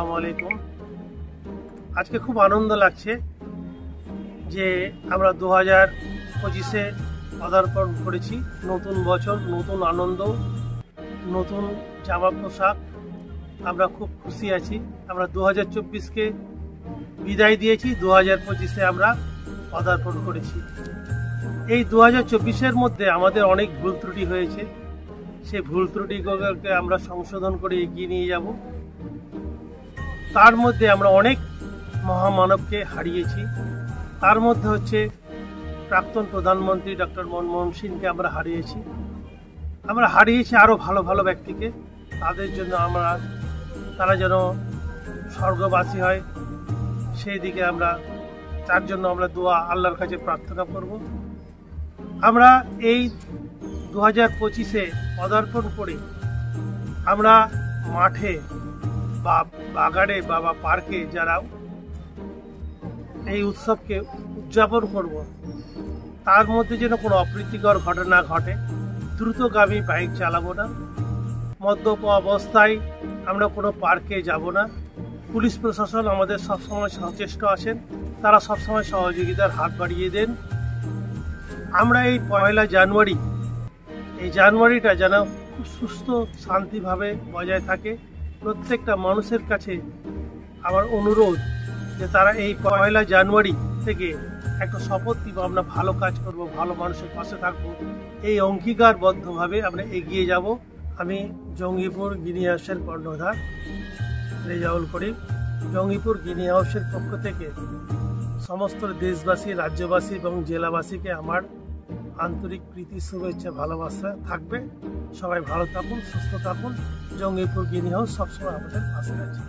আসসালামু আলাইকুম। আজকে খুব আনন্দ লাগছে যে আমরা 2025-এ পদার্পণ করেছি। নতুন বছর, নতুন আনন্দ, নতুন জামা পোশাক, আমরা খুব খুশি আছি। আমরা 2024-কে বিদায় দিয়েছি, 2025-এ আমরা পদার্পণ করেছি। এই 2024-এর মধ্যে আমাদের অনেক ভুল ত্রুটি হয়েছে, সেই ভুল ত্রুটিগুলোকে আমরা সংশোধন করে এগিয়ে নিয়ে যাব। তার মধ্যে আমরা অনেক মহামানবকে হারিয়েছি। তার মধ্যে হচ্ছে প্রাক্তন প্রধানমন্ত্রী ডক্টর মনমোহন সিংকে আমরা হারিয়েছি আরও ভালো ভালো ব্যক্তিকে। তাদের জন্য তারা যেন স্বর্গবাসী হয়, সেই দিকে তার জন্য আমরা দোয়া আল্লাহর কাছে প্রার্থনা করব। আমরা এই 2025-এ পদার্পণ করে আমরা মাঠে বা বাগানে বা পার্কে যারা এই উৎসবকে উদযাপন করব, তার মধ্যে যেন কোনো অপ্রীতিকর ঘটনা ঘটে। দ্রুতগামী বাইক চালাবো না, মদ্যপ অবস্থায় আমরা কোনো পার্কে যাব না। পুলিশ প্রশাসন আমাদের সবসময় সচেষ্ট আছেন, তারা সবসময় সহযোগিতার হাত বাড়িয়ে দেন। আমরা এই 1 জানুয়ারি, এই জানুয়ারিটা যেন খুব সুস্থ শান্তিভাবে বজায় থাকে। প্রত্যেকটা মানুষের কাছে আমার অনুরোধ যে তারা এই 1 জানুয়ারি থেকে একটা শপথ দিব, আমরা ভালো কাজ করব, ভালো মানুষের পাশে থাকব। এই অঙ্গীকারবদ্ধভাবে আমরা এগিয়ে যাব। আমি জঙ্গিপুর গিনি হাউসের কর্ণধার রেজাউল করিম। জঙ্গিপুর গিনি হাউসের পক্ষ থেকে সমস্ত দেশবাসী, রাজ্যবাসী এবং জেলাবাসীকে আমার আন্তরিক প্রীতি, শুভেচ্ছা, ভালোবাসা থাকবে। সবাই ভালো থাকুন, সুস্থ থাকুন। জঙ্গিপুর গিনি হাউস সবসময় আমাদের পাশে আছে।